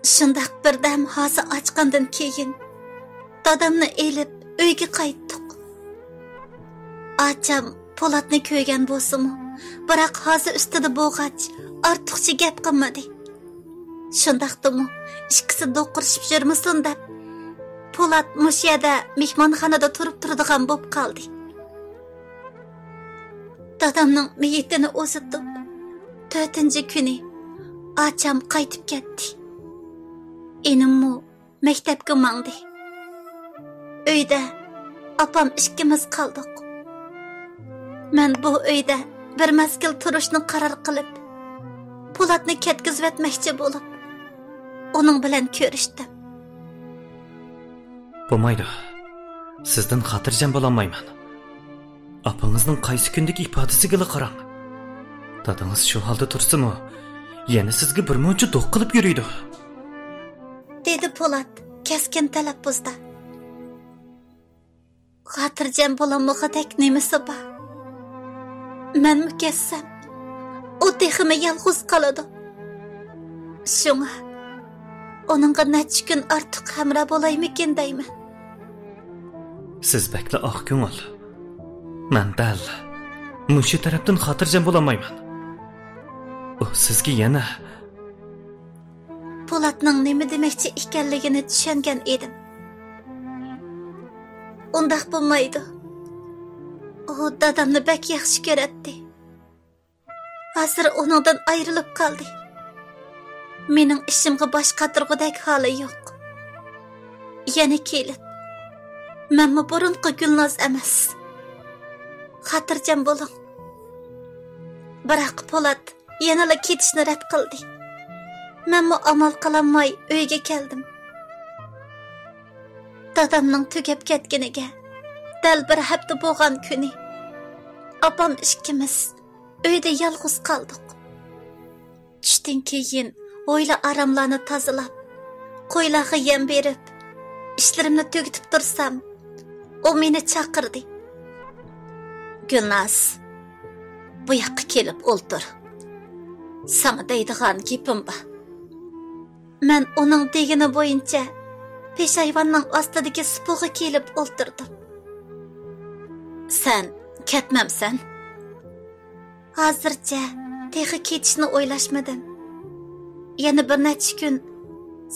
Shundaq birdam hozir ochgandan keyin dadamni elib uyga qaytdik. Acham Po'latni ko'rgan bo'lsa-mu, biroq hozir ustida bo'lg'ach, ortiqcha gap qilmadi. Shundaqdimi, ikkisi do'qirishib yurmasin deb, Po'lat mush yerda mehmonxonada turadigan bo'lib qoldi. Dadamning meyitini o'zitib, 4-kuni acham qaytib ketdi. Enimmi maktabga mangdi. Uyda opam ikkimiz qoldik. Men bu uyda bir mazgil turishni qaror qilib, Po'latni ketkizib etmoqchi bo'lib, uning bilan ko'rishdim. Bo'lmaydi. Sizdan xotirjam bo'la olmayman. Apangizning qaysi kundagi ifodasiga qarang. Dadangiz shu holda tursa-mu, yana sizga bir muncha do'q qilib yuriydi. Dedi Po'lat keskin talaffuzda. Xotirjam bo'lanmoqdek nimasi bor? Men mukassam, u texmi yolg'iz qoladi. Shunga oningga necha kun ortiq hamra bo'laymikin deyman. Siz bakla oq ko'ngil. Men dal mushu tarafdan xotirjam bo'lamayman. U sizga yana Po'latning nima demoqchi ekanligini tushungan edim. Undaq bo'lmaydi. O dadamni bak yaxshi ko'radi. Hozir uningdan ayrilib qoldi. Mening ishimga bosh qatirgudek holi yo'q. Yana kelib. Menmi burunqi Gulnoz emas. Xotirjam bo'ling. Biroq Po'lat yana ketishni rad qildi. Menmi amal qilolmay uyga keldim. Dadamning tugab ketganiga dal bir hafta bo'lgan kuni opam ikkimiz uyda yolg'iz qoldik. Tushdan keyin o'yla aramlarni tozalab, qo'ylarga yem berib, ishlarimni tugatib tursam, u meni chaqirdi. Gulnoz, bu yoqqa kelib o'ltir. Sana deydigan gapim bor. Men uning degani bo'yicha peshayvonning ostidagi sipoga kelib o'ltirdim. Sen ketmamsan? Hozircha texi ketishni o'ylashmadim. Yana bir necha kun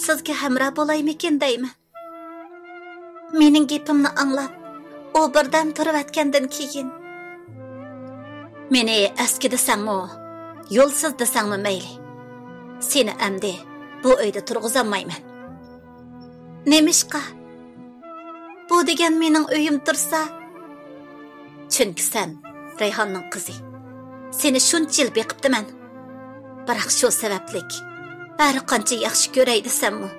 sizga hamroh bo'laymikin deyman. Mening gapimni anglab, u birdan turib atgandan keyin meni aski desangmi, yo'lsiz desangmi mayli. Seni amdi bu uyda turg'izolmayman. Nemishqa? Bu degan mening uyim tursa, chunki sen Rayhonning qizi. Seni shuncha yil beqibdiman. Biroq shu sabablik har qancha yaxshi ko'ray desammi,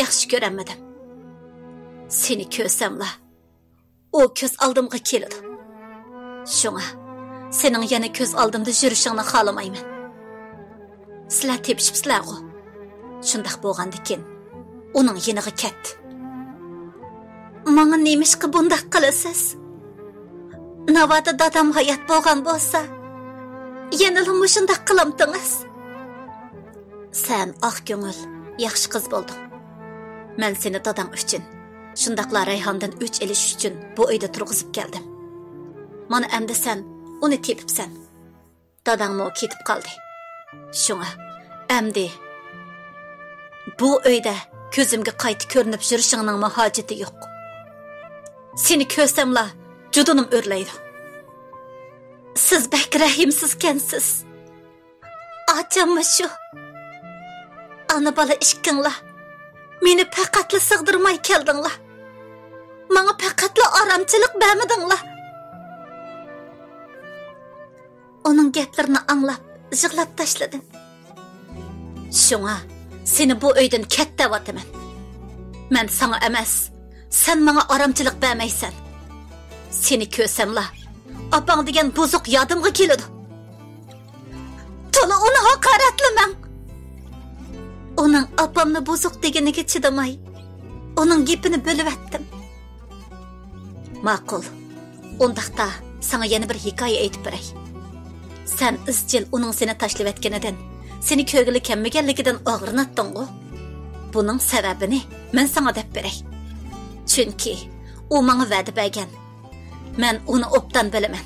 yaxshi ko'ramadim. Seni ko'rsamla, u ko'z oldimga keladi. Shunga sening yana ko'z oldimda yurishingni xohlamayman. Sizlar tepishibsizlar-ku. Shundaq bo'lgandikin uning yeniga ketdi. Menga nemishqa bundaq qilasiz? Navada dadam hayot bo'lgan bo'lsa, yana mushundaq qilamdingiz. Sen oq ko'ngil, yaxshi qiz bo'lding. Men seni dadam uchun, shundaqla Rayhondan o'ch elish uchun bu uyda turg'izib keldim. Mana endi sen uni tepibsan. Dadangmi ketib qoldi. Shunga endi bu uyda ko'zimga qayta ko'rinib yurishingning hojati yo'q. Seni ko'rsamla judunim o'rlaydi. Siz bak rahimsizkensiz. Acamma shu. Ana bola ishkinglar. Meni faqatla sig'dirmay keldinglar. Menga faqatla oromchilik bermadinglar. Uning gaplarini anglab, yig'lab tashladim. Shunga seni bu uydan ket deyapman. Men sana emas, sen menga oromchilik bermaysan. Seni ko'rsamla, opang degan buzuq yodimga keladi. To'la uni haqoratlaman. Uning opamni buzuq deganiga chidamay, uning gapini bo'lib etdim. Ma'qul. Undaqda sana yana bir hikoya aytib beray. Sen izchil uning seni tashlab etganidan, seni ko'rgili kelmaganligidan og'rinatding-ku. Bunun sebebini men sana dep berey. Çünkü o bana vədi bergen. Men onu obdan bilemen.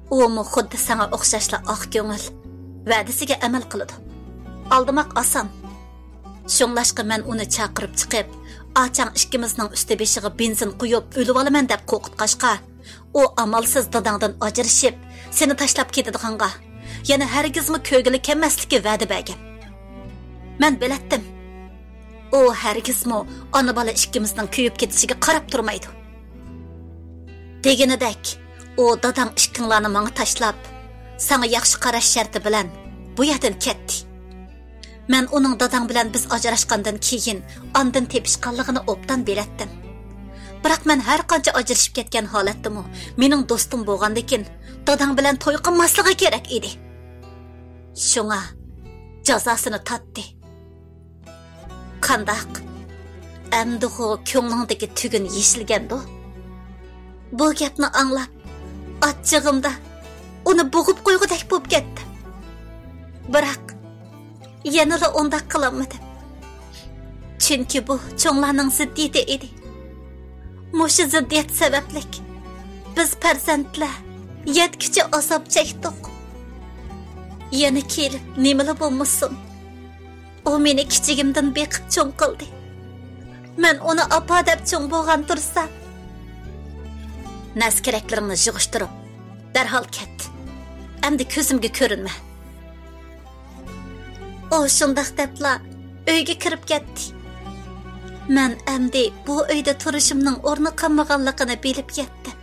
O mu xuddi sana oxşaşla aq göngül. Vədisiga amal qılıdı. Aldımaq asan. Şunlaşqa men onu çaqırıp çıqıp, açan ikkimizning üstü beşiği benzin quyup ölüp alaman dep qo'rqitqashqa, o amalsız dadangdan ajrashib, seni tashlab ketadiganqa, yana hargizmi ko'gili kelmasligi va'da bergan. Men biletdim. O hargizmi ona bola ikkimizning kuyib ketishiga qarab turmaydi. Deganidek, o dadang ikkinglarni menga tashlab, sana yaxshi qarash sharti bilan bu yerdan ketdi. Men onun dadang bilan biz ajrashgandan keyin ondan tepishqanligini obdan biletdim. Biroq men har qancha ajrashib ketgan holatdimi, mening do'stim bo'lgandikin, dadang bilan to'y qilmasligi kerak edi. Shunga jazosini tatdi. Qandaq? Endi o ko'nglingdagi tugun yeshilgandi. Bu gapni anglab, achchig'imda uni bo'g'ib qo'ygudek bo'lib ketdi. Biroq yanada ondaq qilolmadim. Chunki bu cho'nglarning ziddiyati edi. Mushu ziddiyat sabablik biz farzandlar yetkicha azob chekdik. Yana kelib nimalar bo'lmasin. O meni kichigimdan beqib cho'ng qildi. Men uni apa deb cho'ng bo'lgan tursam, nas keraklarimni yig'ishtirib, darhol ketdi. Endi ko'zimga ko'rinma. O shundaq debla uyga kirib ketdi. Men endi bu uyda turishimning o'rni qolmaganligini bilib yetdim.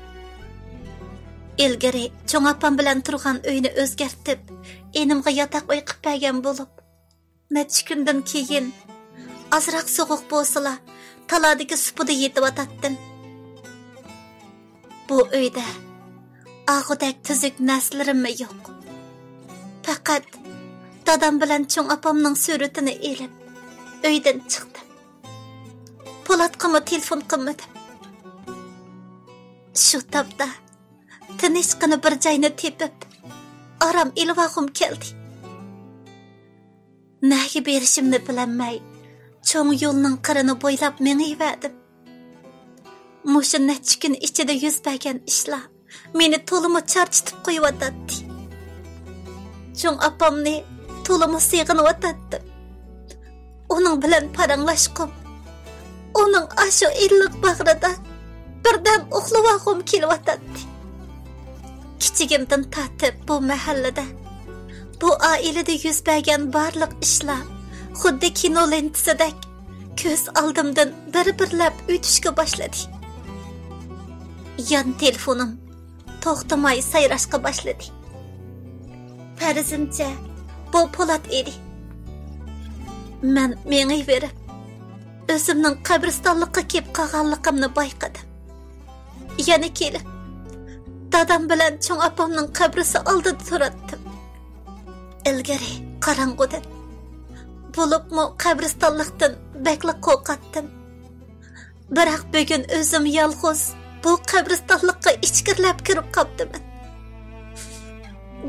Ilgari cho'ng opam bilan turgan uyni o'zgartib, enimga yotoq uy qilib bergan bo'lib, necha kundan keyin azroq sovuq bo'lsa, taladagi supida yetib o'tatdim. Bu uyda og'udak tuzuk narslarim yo'q. Faqat dadam bilan cho'ng opamning suratini elib, uydan chiqdim. Po'latqama telefon qilmadim. Shu topda tinchgina bir joyni tepib, aram ilvog'im keldi. Nega berishimni bilmay, cho'ng yo'lning qirini bo'ylab mengiyverdim. Mushu necha kun ichida yuz bergan ishlar meni to'limi charchitib qo'yotdi. Cho'ng opamni to'limi sig'inayotdim. Uning bilan paranglashqim, uning ashu illiq bag'rida birdan uxlavog'im kelyotdi. Kichigimdan tatib bu mahallada, bu oilada yuz bergan barliq ishlar xuddi kino lentisidek ko'z oldimdan bir-birlab o'tishga boshladi. Yan telefonim to'xtamay sayrashga boshladi. Farzimcha bu Po'lat edi. Men mengiyverib, o'zimning qabristonlikqa kelib qolganligimni bayqadim. Yana kelib, dadam bilan cho'ng opamning qabrisi oldida turatdim. Ilgari qorong'uda bo'libmi qabristonlikdan bakla qo'rqatdim. Biroq bugun o'zim yolg'iz bu qabristonlikqa ichkirlab kirib qoldim.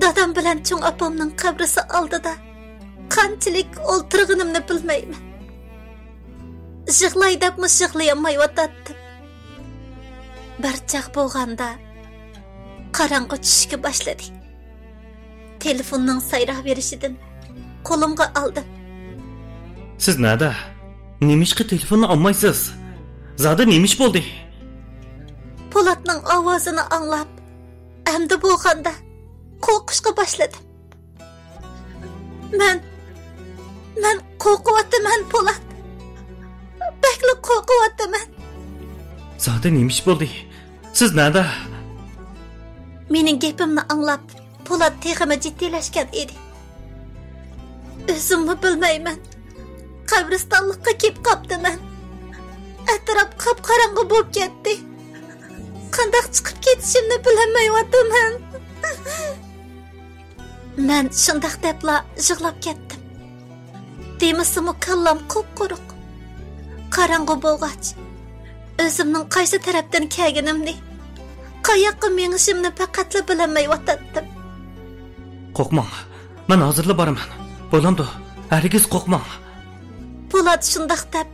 Dadam bilan cho'ng opamning qabrisi oldida qanchalik o'ltirganimni bilmayman. Yig'lay debmi yig'layolmay o'tatdim. Bir chaq bo'lganda qorong'i tushishga boshladi. Telefonning sayrab berishidan qo'limga oldim. Siz nada? Nemishqa telefonni olmaysiz? Zada nemish bo'ldi? Po'latning ovozini anglab, endi bo'lganda qo'rqishga boshladim. Men qo'rqyapman, Po'lat. Bakli qo'rqyapman. Zada nemish bo'ldi? Siz nada? Mening gapimni anglab, Po'lat texmi jiddiylashgan edi. O'zimni bilmayman. Qabristonlikqa kelib qolibman. Atrof qop-qorong'i bo'lib ketdi. Qanday chiqib ketishimni bilmayapman. Men shunday debla yig'lab ketdim. Demisimi kallam qop-quruq. Qorong'i bo'lgach, o'zimning qaysi tarafdan kelganimni, qayoqqa mengishimni faqatla bilmayotdim. Qo'rqmang. Men hozirla boraman. Bo'lamdi. Hargiz qo'rqmang. Polat shundaq deb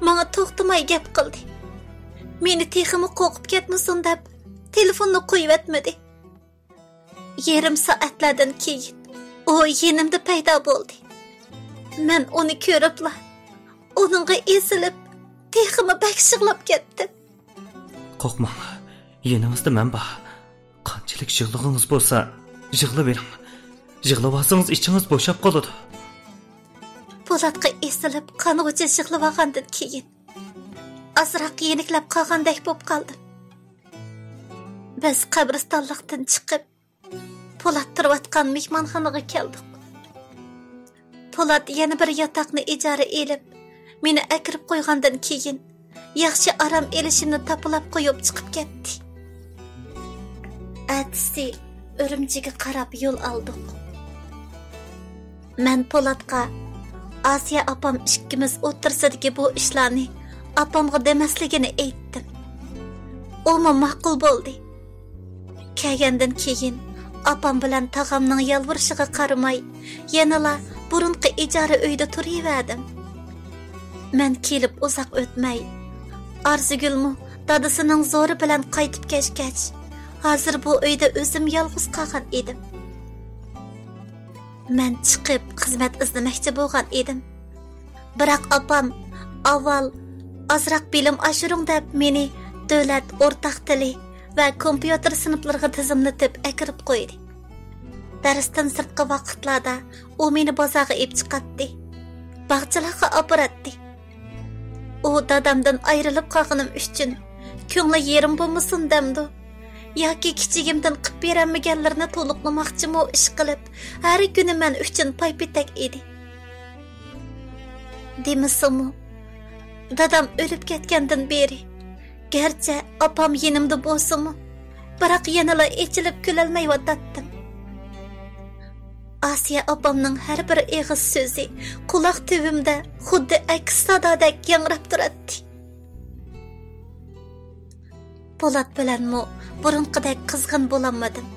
menga to'xtamay gap qildi. Meni teximi qo'qib ketmasin deb telefonni qo'yib etmadi. Yarim soatlardan keyin u yenimda paydo bo'ldi. Men uni ko'ribla, uningga esilib, teximi bakshig'lab ketdim. Qo'rqmang, yenimizda men bor. Qanchalik yig'lig'ingiz bo'lsa, yig'lab bering. Yig'lab olsangiz ichingiz bo'shab qoladi. Polatga esilib, qanig'icha yig'lab olgandan keyin azroq yeniklab qolgandek bo'lib qoldim. Biz qabristonlikdan chiqib, Polat turayotgan mehmonxonaga keldik. Polat yana bir yotoqni ijara elib, meni akirib qo'ygandan keyin yaxshi aram elishimni tapilab qo'yib chiqib ketdi. Atsi Urumchiga qarab yo'l oldik. Men Polatga Asiya opam ikkimiz o'tirsidagi bu ishlarni opamga demasligini aytdim. U ma'qul bo'ldi. Kelgandan keyin opam bilan tag'amning yalvurishiga qaramay, yanala burunqi ijara uyda turaverdim. Men kelib uzoq o'tmay, Arzigulmu dadasining zo'ri bilan qaytib kelgach, hozir bu uyda o'zim yolg'iz qolgan edim. Men chiqib xizmat izlamoqchi bo'lgan edim. Biroq opam avval azroq bilim oshiring deb meni davlat o'rtaq tili va kompyuter sinflariga tizimlatib akirib qo'ydi. Darsdan sirtqi vaqtlarda u meni bozorga olib chiqatdi. Bog'chalarga operatdi. U dadamdan ayrilib qolganim uchun ko'ngli yerim bo'lmasin demdi. Yoki kichigimdan qilib beramaganlarni to'liqlamoqchimi ish qilib, har kuni men uchun paypitak edi. Demisimi, dadam o'lib ketgandan beri, garchi opam yenimda bo'lsa-mu, biroq yanala echilib kulolmay yotatdim. Asiya opamning har bir eg'iz so'zi quloq tubimda xuddi aks sadodek yangrab turadi. Polat bilanmi burunqidek qizg'in bo'lolmadim.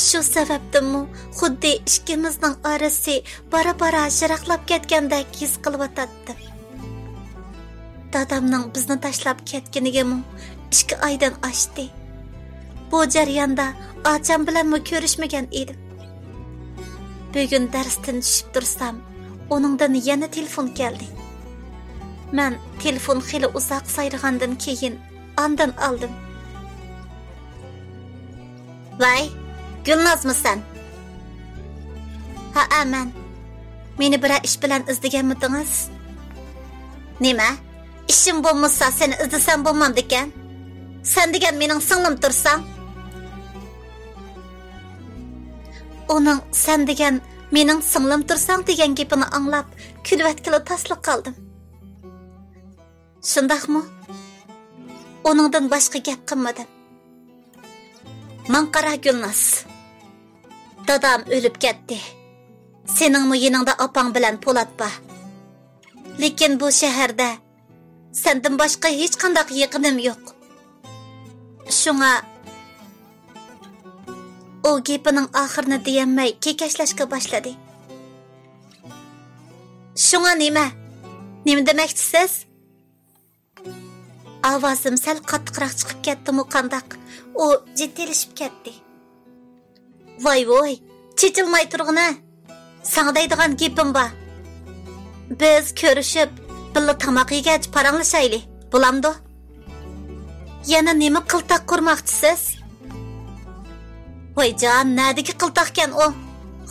Shu sababdanmi xuddi ikkimizning orasi bara-bara shiraqlab ketgandek his qilyotdim. Dadamning bizni tashlab ketganigami 2 oydan oshdi. Bu jarayonda ocham bilanmi ko'rishmagan edim. Bugun darsdan tushib tursam, uningdan yana telefon keldi. Men telefon xili uzoq sayragandan keyin andan aldım. Vay, Gulnozmisan? Ha, aman. Meni bir ish bilan izlaganmidingiz? Nima? İşim bo'lmasa seni izlasam bo'lmamdi ekan? Sen degan mening singlim tursan? Onun sen degan mening singlim tursan degan gapini anglab, kulvatkili tasliq qoldim. Shundaqmi? Oningdan boshqa gap qilmadim. Manqara Gulnoz. Dadam o'lib ketdi. Seningmi yoningda opang bilan Polat bor. Lekin bu shaharda sendan boshqa hech qanday yiqinim yo'q. Shunga o gapining oxirini deyamay kekashlashga boshladi. Shunga nima? Nima demoqchisiz? Ovozim sal qattiqroq chiqib ketdi-mu qandaq? O jiddilashib ketdi. Voy, chechilmay turg'ina. Sana deydigan gapim bor. Biz ko'rishib, birga tamoq yegach paranglashayli. Bo'lamdi? Yana nima qiltaq qurmoqchisiz? Voy jon, nadagi qiltaqkan o?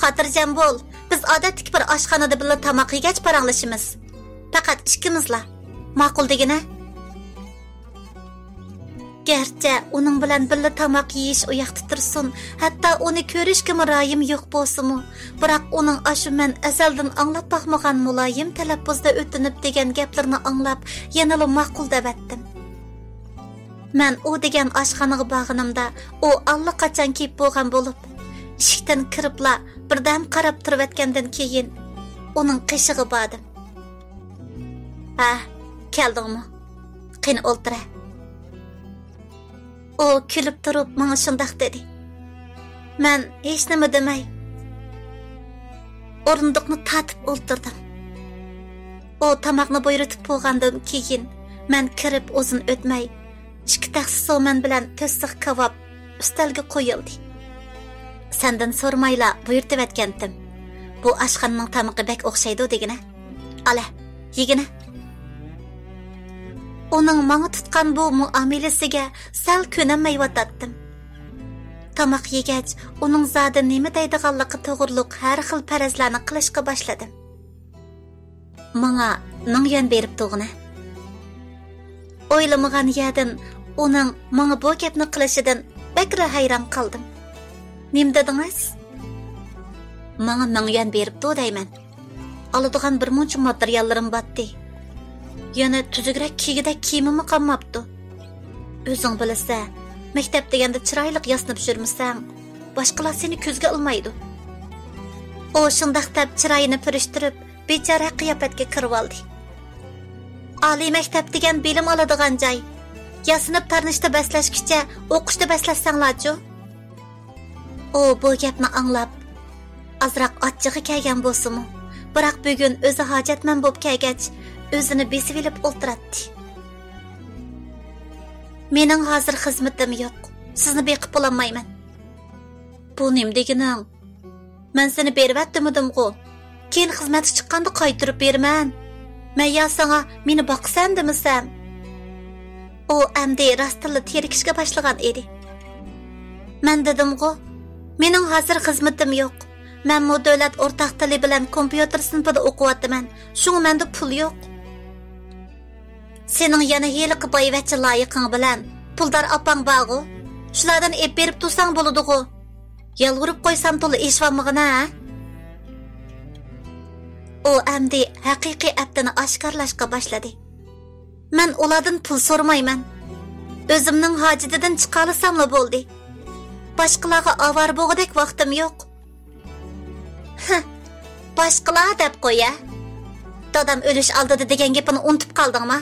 Xotirjam bo'l. Biz odatdagi bir oshxonada birga tamoq yegach paranglashimiz. Faqat ikkimizla. Ma'qul degina? Gerçi onun bilan birga tamoq yeyish u yoqda tursin, hatto uni ko'rishga royim yo'q bo'lsa-mu, biroq uning ashu men azaldan anglab baxmagan muloyim talaffuzda o'tinib degan gaplarni anglab, yanala ma'qul deb etdim. Men u degan oshxonaga borganimda, u allaqachon kelib bo'lgan bo'lib, eshikdan kiribla birdan qarab turayotgandan keyin uning qishig'i bordim. Ha, keldingmi? Qani o'ltira. O kulib turib menga shundoq dedi. Men hech nima demay o'rindiqni tatib o'ltirdim. O tamoqni buyurtib bo'lgandan keyin men kirib uzun o'tmay 2 taxsi so'man bilan to'siq kavob ustalga qo'yildi. Sendan so'rmayla buyurtib etgandim. Bu oshxonaning tamoqi bek o'xshaydi degina. Ala, yegina. Onun manga tutgan bu muomalasiga sal ko'nammayotdim. Tamoq yegach, uning zodi nima deydiganligi to'g'riliq har xil farazlarni qilishga boshladim. Manga ningyan berib to'g'ina. O'ylamagan yerdan uning manga bu gapni qilishidan bakra hayron qoldim. Nim dedingiz? Manga ningyan beribdi deyman. Oladigan bir muncha materiallarim batdi. Yana tuzukroq kiygidak kiyimim qolmabdi. O'zing bilasa, maktab deganda chiroyli yasinib yurmasang, boshqalar seni ko'zga olmaydi. O shundaq deb chiroyini purishtirib, bechora qiyofatga kirib oldi. Oliy maktab degan bilim oladigan joy. Yasinib tarnishda baslashkicha o'qishda baslashsanglar-chi. O bu gapni anglab, azroq ochchig'i kelgan bo'lsa-mu, biroq bugun o'zi hojatman bo'lib kelgach, o'zini besib olib o'ltiratdi. Mening hozir xizmatim yo'q. Sizni beqib bo'lmayman. Bu nim degining? Men seni bervatdim-ku. Keyin xizmatga chiqqanda qaytirib berman. Men ya sana meni boqsan demisam. O amdi rastilla terikishga boshlagan edi. Men dedim-ku, mening hozir xizmatim yo'q. Men bu davlat o'rtaq tili bilan kompyuter sinfida o'qiyapman. Shunga menda pul yo'q. Sening yana heliqi boyvachcha loyiqing bilan puldor opang bog'u. Shulardan ep berib tursang bo'ladi-ku. Yalvurib qo'ysam pul eshvamig'ina. O amdi haqiqiy abdini oshkorlashga boshladi. Men ulardan pul so'ramayman. O'zimning hojididan chiqalasam bo'ldi. Boshqalarga avar bo'g'idek vaqtim yo'q. Boshqalar deb qo'ya. Dadam o'lish oldida degan gapini unutib qoldingmi?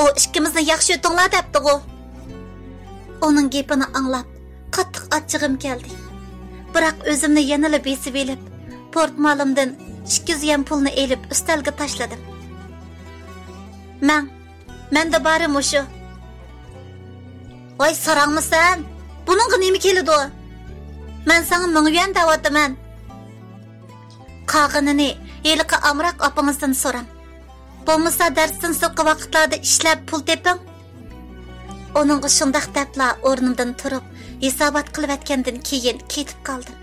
O ikkimizni yaxshi o'tinglar debdi-ku. Uning gapini anglab, qattiq achchig'im keldi. Biroq o'zimni yanada besib elib, portmolimdan 200 yen pulni elib ustalga tashladim. Menda bari mushu. Voy sarangmisan? Buningga nima keladi? Men sana 1000 yen da'vatman. Qog'inini eliqi amroq opangizdan so'ram. Bo'lmasa darsdan so'qqa vaqtlarda ishlab pul teping. Oningga shundaq debla o'rnimdan turib, hisobot qilib atgandan keyin ketib qoldim.